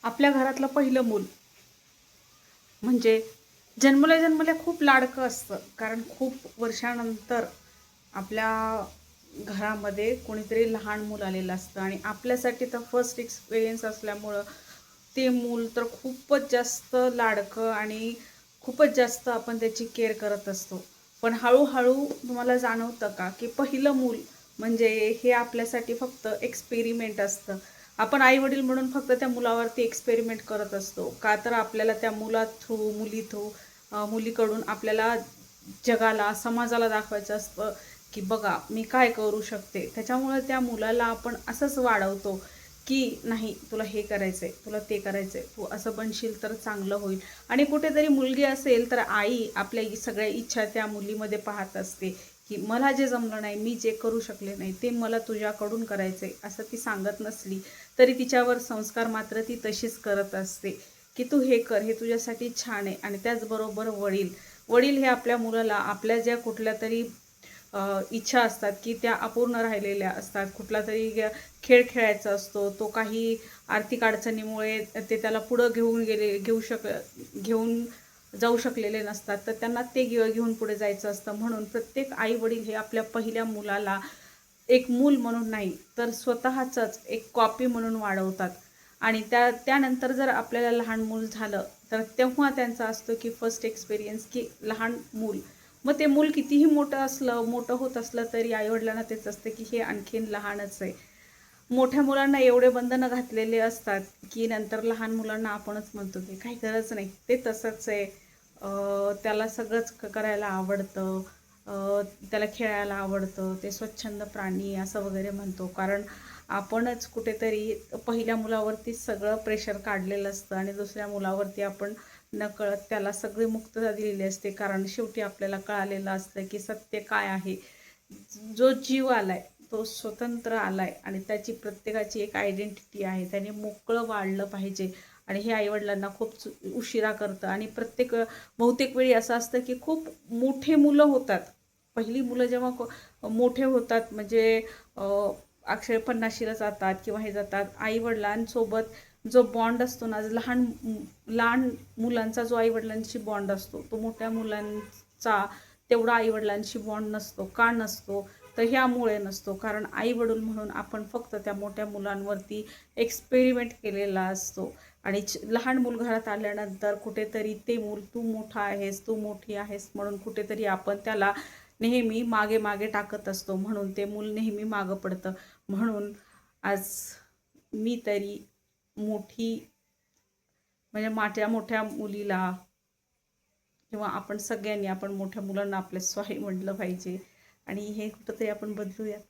आपल्या घरातलं पहिलं मूल म्हणजे जन्मल्या जन्मल्या खूप लाडकं असतं, कारण खूप वर्षानंतर आपल्या घरामध्ये कोणीतरी लहान मूल आलेलं असतं आणि आपल्यासाठी तर फर्स्ट एक्सपिरियन्स असल्यामुळं ते मूल तर खूपच जास्त लाडकं आणि खूपच जास्त आपण त्याची केअर करत असतो. पण हळूहळू तुम्हाला जाणवतं का की पहिलं मूल म्हणजे हे आपल्यासाठी फक्त एक्सपेरिमेंट असतं. आपण आई वडील म्हणून फक्त त्या मुलावरती एक्सपेरिमेंट करत असतो, का तर आपल्याला त्या मुला थ्रू मुली थ्रू मुलीकडून आपल्याला जगाला समाजाला दाखवायचं असतं की बघा मी काय करू शकते. त्याच्यामुळे त्या मुलाला आपण असंच वाढवतो की नाही तुला हे करायचंय, तुला ते करायचंय, तू असं बनशील तर चांगलं होईल. आणि कुठेतरी मुलगी असेल तर आई आपल्या सगळ्या इच्छा त्या मुलीमध्ये पाहत असते की मला जे जमलं नाही, मी जे करू शकले नाही ते मला तुझ्याकडून करायचंय, असं ती सांगत नसली तरी तिच्यावर संस्कार मात्र ती तशीच करत असते की तू हे कर, हे तुझ्यासाठी छान आहे. आणि त्याचबरोबर वडील वडील हे आपल्या मुलाला आपल्या ज्या कुठल्या तरी इच्छा असतात की त्या अपूर्ण राहिलेल्या असतात, कुठला तरी खेळ खेळायचा असतो, तो काही आर्थिक अडचणीमुळे ते त्याला पुढं घेऊन जाऊ शकलेले नसतात, तर त्यांना ते घेऊन पुढे जायचं असतं. म्हणून प्रत्येक आई वडील हे आपल्या पहिल्या मुलाला एक मूल म्हणून नाही तर स्वतःचंच एक कॉपी म्हणून वाढवतात. आणि त्यानंतर जर आपल्याला लहान मूल झालं तर तेव्हा त्यांचा असतो की फर्स्ट एक्सपिरियन्स की लहान मूल. मग ते मूल कितीही मोठं होत असलं तरी आईवडिलांना तेच असतं की हे आणखीन लहानच आहे. मोठ्या मुलांना एवढे बंधनं घातलेले असतात की नंतर लहान मुलांना आपणच म्हणतो की काही गरज नाही, ते तसंच आहे, त्याला सगळंच करायला आवडतं, त्याला खेळायला आवडतं, ते स्वच्छंद प्राणी असं वगैरे म्हणतो. कारण आपणच कुठेतरी पहिल्या मुलावरती सगळं प्रेशर काढलेलं असतं आणि दुसऱ्या मुलावरती आपण नकळत त्याला सगळी मुक्तता दिलेली असते. कारण शेवटी आपल्याला कळालेलं असतं की सत्य काय आहे. जो जीव आलाय तो स्वतंत्र आलाय आणि त्याची प्रत्येकाची एक आयडेंटिटी आहे, त्याने मोकळं वाढलं पाहिजे. आणि हे आईवडिलांना खूप उशिरा करतं. आणि बहुतेक वेळी असं असतं की खूप मोठे मुलं होतात, पहिली मुलं जेव्हा मोठे होतात म्हणजे अक्षर 50शीला जातात किंवा हे जातात, आईवडिलांसोबत जो बॉन्ड असतो ना, लहान मुलांचा जो आईवडिलांशी बॉन्ड असतो तो मोठ्या मुलांचा तेवढा आईवडिलांशी बॉन्ड नसतो. का नसतो? तर ह्यामुळे नसतो कारण आईवडील म्हणून आपण फक्त त्या मोठ्या मुलांवरती एक्सपेरिमेंट केलेला असतो. आणि लहान मूल घरात आल्यानंतर कुठेतरी ते मूल तू मोठा आहेस, तू मोठी आहेस म्हणून कुठेतरी आपण त्याला नेहमी मागे मागे टाकत असतो, म्हणून ते मूल नेहमी मागं पडतं. म्हणून आज मी तरी मोठी म्हणजे माझ्या मोठ्या मुलीला किंवा आपण सगळ्यांनी आपण मोठ्या मुलांना आपल्या स्वाही म्हटलं पाहिजे. आणि हे कुठंतरी आपण बदलूयात.